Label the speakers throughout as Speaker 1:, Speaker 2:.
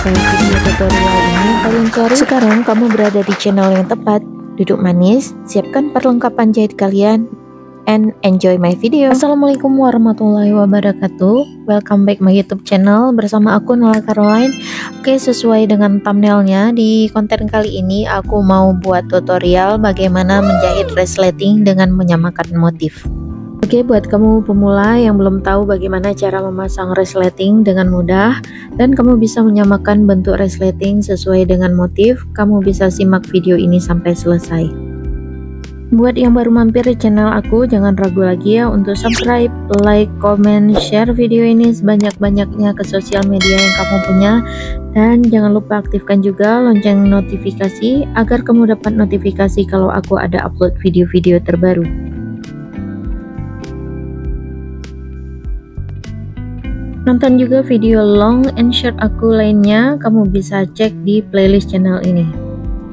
Speaker 1: ke video tutorial ini kalian cari. Sekarang kamu berada di channel yang tepat. Duduk manis, siapkan perlengkapan jahit kalian, and enjoy my video. Assalamualaikum warahmatullahi wabarakatuh. Welcome back my YouTube channel bersama aku Nala Caroline. Oke, sesuai dengan thumbnailnya, di konten kali ini aku mau buat tutorial bagaimana menjahit resleting dengan menyamakan motif. Oke, buat kamu pemula yang belum tahu bagaimana cara memasang resleting dengan mudah dan kamu bisa menyamakan bentuk resleting sesuai dengan motif, kamu bisa simak video ini sampai selesai. Buat yang baru mampir di channel aku, jangan ragu lagi ya untuk subscribe, like, comment, share video ini sebanyak-banyaknya ke sosial media yang kamu punya, dan jangan lupa aktifkan juga lonceng notifikasi agar kamu dapat notifikasi kalau aku ada upload video-video terbaru. Nonton juga video long and short aku lainnya, kamu bisa cek di playlist channel ini.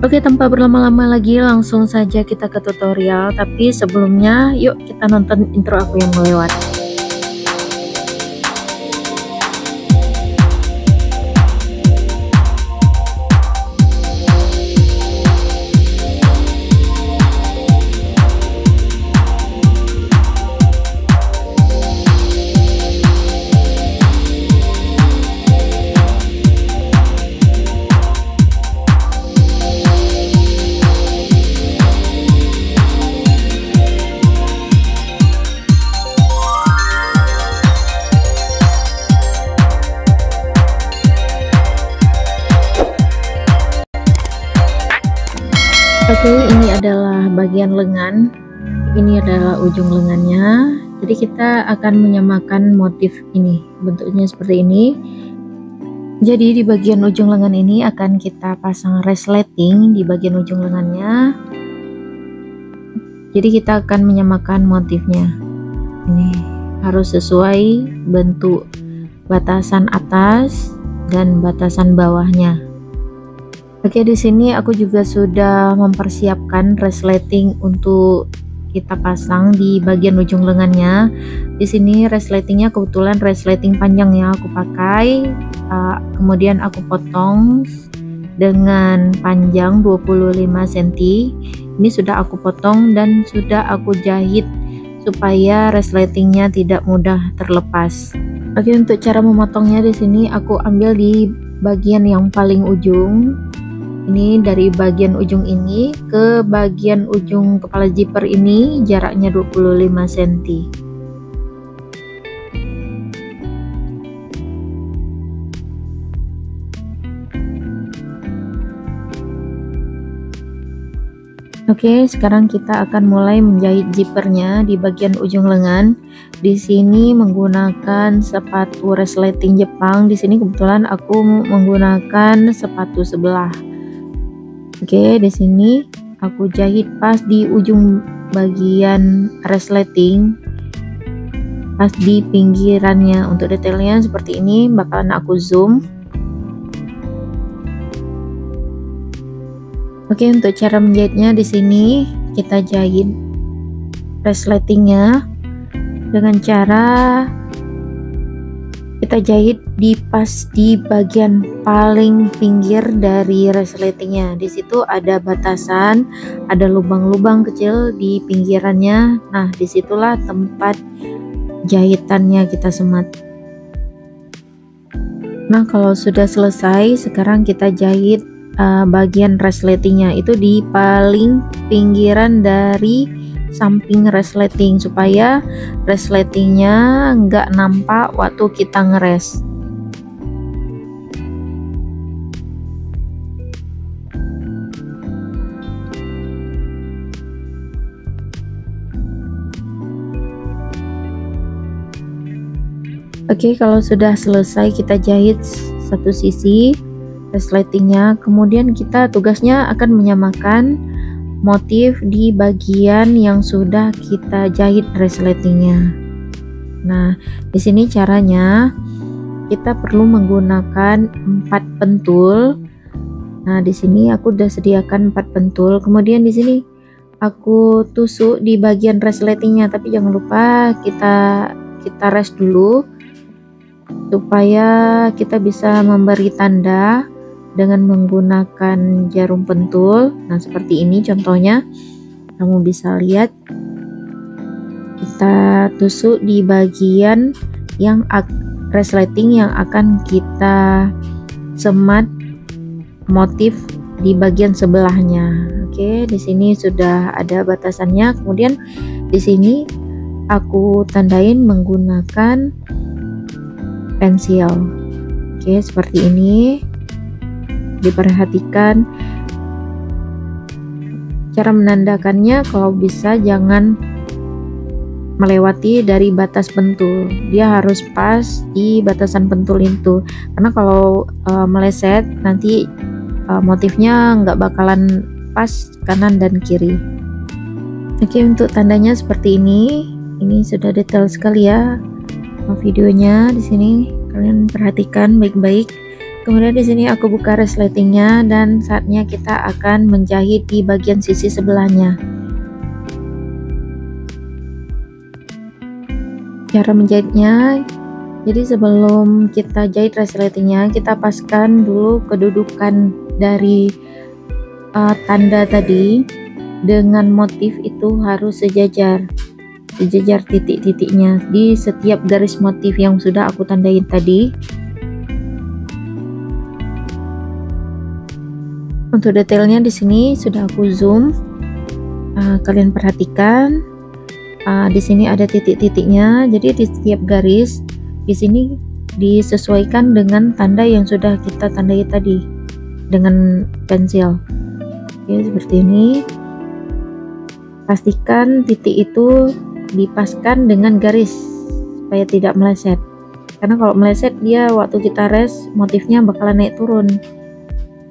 Speaker 1: Oke, tanpa berlama-lama lagi langsung saja kita ke tutorial, tapi sebelumnya yuk kita nonton intro aku yang melewat. Oke, ini adalah bagian lengan, ini adalah ujung lengannya. Jadi kita akan menyamakan motif ini, bentuknya seperti ini. Jadi di bagian ujung lengan ini akan kita pasang resleting di bagian ujung lengannya. Jadi kita akan menyamakan motifnya. Ini harus sesuai bentuk batasan atas dan batasan bawahnya. Oke, di sini aku juga sudah mempersiapkan resleting untuk kita pasang di bagian ujung lengannya. Di sini resletingnya kebetulan resleting panjang ya aku pakai. Kemudian aku potong dengan panjang 25 cm. Ini sudah aku potong dan sudah aku jahit supaya resletingnya tidak mudah terlepas. Oke, untuk cara memotongnya di sini aku ambil di bagian yang paling ujung. Ini dari bagian ujung ini ke bagian ujung kepala zipper ini jaraknya 25 cm. Oke, sekarang kita akan mulai menjahit zippernya di bagian ujung lengan. Di sini menggunakan sepatu resleting Jepang. Di sini kebetulan aku menggunakan sepatu sebelah. Oke, di sini aku jahit pas di ujung bagian resleting, pas di pinggirannya. Untuk detailnya seperti ini bakalan aku zoom. Oke, untuk cara menjahitnya di sini kita jahit resletingnya dengan cara kita jahit di pas di bagian paling pinggir dari resletingnya. Di situ ada batasan, ada lubang-lubang kecil di pinggirannya. Nah, disitulah tempat jahitannya kita semat. Nah, kalau sudah selesai, sekarang kita jahit bagian resletingnya itu di paling pinggiran dari samping resleting supaya resletingnya nggak nampak waktu kita ngeres. Oke, kalau sudah selesai kita jahit satu sisi resletingnya, kemudian kita tugasnya akan menyamakan motif di bagian yang sudah kita jahit resletingnya. Nah, di sini caranya kita perlu menggunakan 4 pentul. Nah, di sini aku udah sediakan 4 pentul. Kemudian di sini aku tusuk di bagian resletingnya, tapi jangan lupa kita res dulu. supaya kita bisa memberi tanda dengan menggunakan jarum pentul. Nah, seperti ini contohnya, kamu bisa lihat kita tusuk di bagian yang resleting yang akan kita semat motif di bagian sebelahnya. Oke, di sini sudah ada batasannya. Kemudian di sini aku tandain menggunakan pensil. Oke, seperti ini. Diperhatikan cara menandakannya, kalau bisa jangan melewati dari batas pentul. Dia harus pas di batasan pentul itu, karena kalau meleset nanti motifnya nggak bakalan pas kanan dan kiri. Oke, untuk tandanya seperti ini. Ini sudah detail sekali ya videonya. Di sini kalian perhatikan baik-baik. Kemudian di sini aku buka resletingnya dan saatnya kita akan menjahit di bagian sisi sebelahnya. Cara menjahitnya, jadi sebelum kita jahit resletingnya, kita paskan dulu kedudukan dari tanda tadi dengan motif itu harus sejajar titik-titiknya di setiap garis motif yang sudah aku tandain tadi. Untuk detailnya di sini sudah aku zoom. Kalian perhatikan, di sini ada titik-titiknya. Jadi di setiap garis di sini disesuaikan dengan tanda yang sudah kita tandai tadi dengan pensil. Oke, seperti ini. Pastikan titik itu dipaskan dengan garis supaya tidak meleset, karena kalau meleset dia waktu kita res motifnya bakalan naik turun.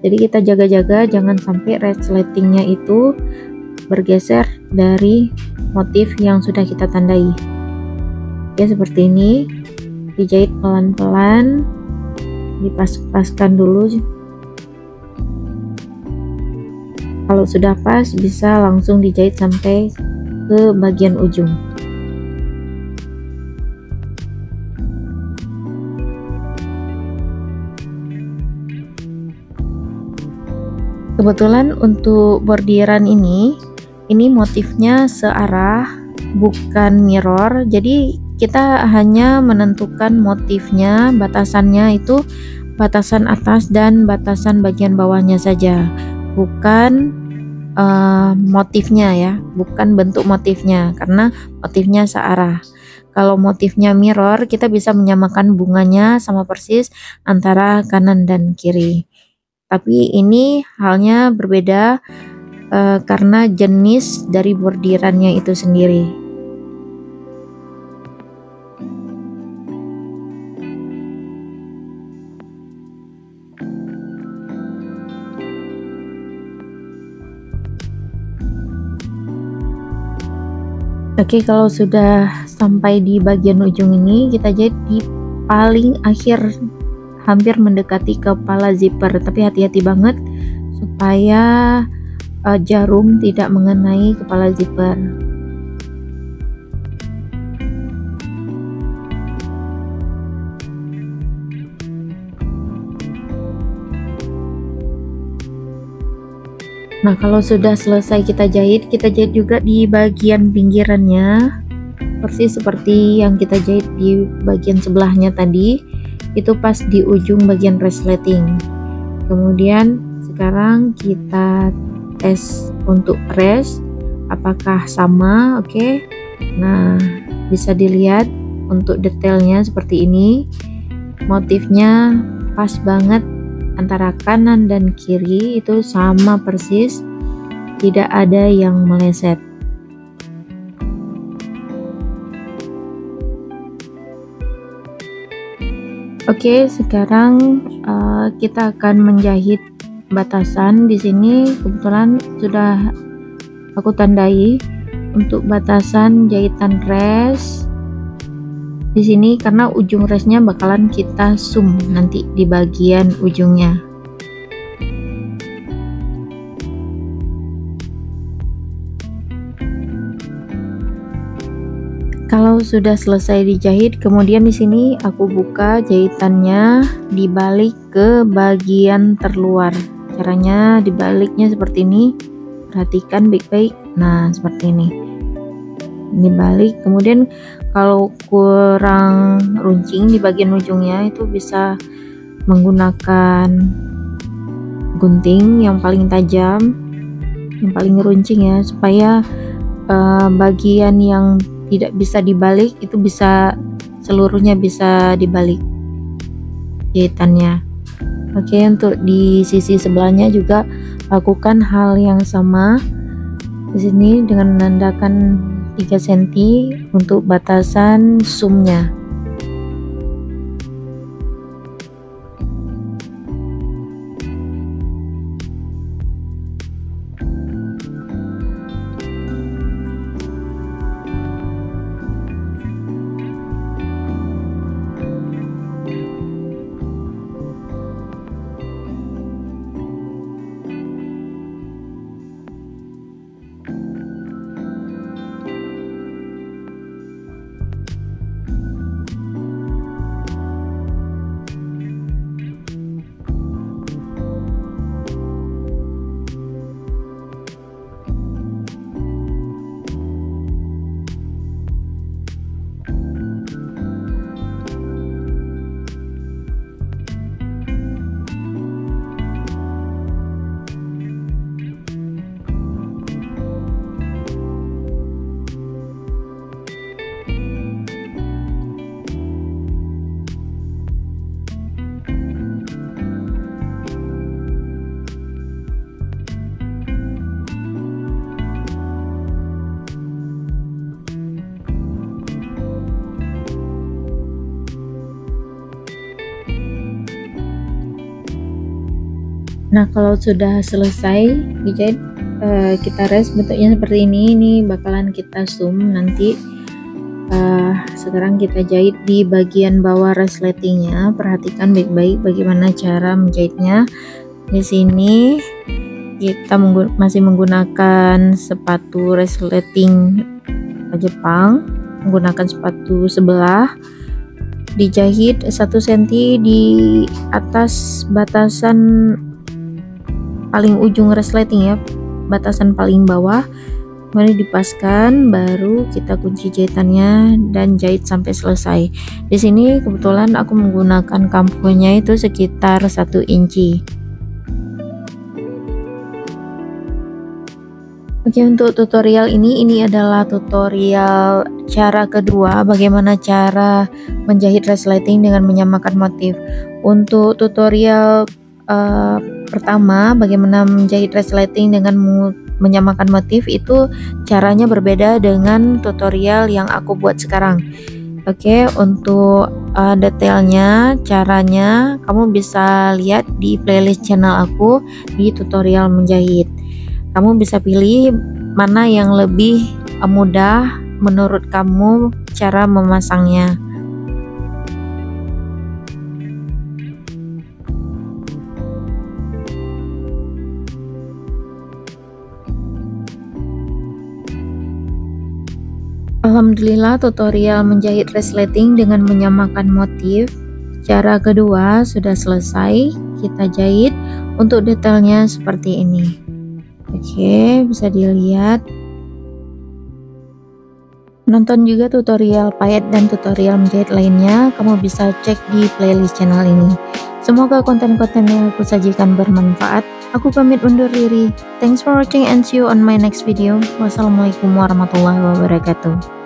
Speaker 1: Jadi kita jaga-jaga jangan sampai resletingnya itu bergeser dari motif yang sudah kita tandai. Ya, seperti ini. Dijahit pelan-pelan, dipas-paskan dulu. Kalau sudah pas bisa langsung dijahit sampai ke bagian ujung. Kebetulan untuk bordiran ini motifnya searah, bukan mirror. Jadi kita hanya menentukan motifnya, batasannya itu batasan atas dan batasan bagian bawahnya saja, bukan motifnya ya, bukan bentuk motifnya, karena motifnya searah. Kalau motifnya mirror, kita bisa menyamakan bunganya sama persis antara kanan dan kiri. Tapi ini halnya berbeda karena jenis dari bordirannya itu sendiri. Oke, kalau sudah sampai di bagian ujung ini, kita jahit di paling akhir, hampir mendekati kepala zipper. Tapi hati-hati banget supaya jarum tidak mengenai kepala zipper. Nah, kalau sudah selesai kita jahit juga di bagian pinggirannya, persis seperti yang kita jahit di bagian sebelahnya tadi, itu pas di ujung bagian resleting. Kemudian sekarang kita tes untuk press apakah sama. Oke. Nah, bisa dilihat untuk detailnya seperti ini, motifnya pas banget antara kanan dan kiri, itu sama persis, tidak ada yang meleset. Oke, sekarang kita akan menjahit batasan. Di sini kebetulan sudah aku tandai untuk batasan jahitan res. Di sini karena ujung resnya bakalan kita zoom nanti di bagian ujungnya. Kalau sudah selesai dijahit, kemudian di sini aku buka jahitannya dibalik ke bagian terluar. Caranya dibaliknya seperti ini, perhatikan baik-baik. Nah, seperti ini. Dibalik, kemudian kalau kurang runcing di bagian ujungnya itu bisa menggunakan gunting yang paling tajam, yang paling runcing ya, supaya bagian yang tidak bisa dibalik itu bisa seluruhnya bisa dibalik jahitannya. Oke, untuk di sisi sebelahnya juga lakukan hal yang sama. Di sini dengan menandakan 3 cm untuk batasan sumnya. Nah, kalau sudah selesai dijahit, kita rest bentuknya seperti ini bakalan kita zoom nanti. Sekarang kita jahit di bagian bawah resletingnya. Perhatikan baik-baik bagaimana cara menjahitnya. Di sini kita masih menggunakan sepatu resleting Jepang, menggunakan sepatu sebelah. Dijahit 1 cm di atas batasan paling ujung resleting ya, batasan paling bawah. Kemudian dipaskan, baru kita kunci jahitannya dan jahit sampai selesai. Di sini kebetulan aku menggunakan kampunya itu sekitar 1 inci. Oke, untuk tutorial ini adalah tutorial cara kedua, bagaimana cara menjahit resleting dengan menyamakan motif. Untuk tutorial pertama, bagaimana menjahit resleting dengan menyamakan motif, itu caranya berbeda dengan tutorial yang aku buat sekarang. Oke, untuk detailnya, caranya kamu bisa lihat di playlist channel aku di tutorial menjahit. Kamu bisa pilih mana yang lebih mudah menurut kamu cara memasangnya. Alhamdulillah, tutorial menjahit resleting dengan menyamakan motif cara kedua sudah selesai. Kita jahit. Untuk detailnya seperti ini. Oke, bisa dilihat. Nonton juga tutorial payet dan tutorial menjahit lainnya, kamu bisa cek di playlist channel ini. Semoga konten-konten yang aku sajikan bermanfaat. Aku pamit undur diri. Thanks for watching and see you on my next video. Wassalamualaikum warahmatullahi wabarakatuh.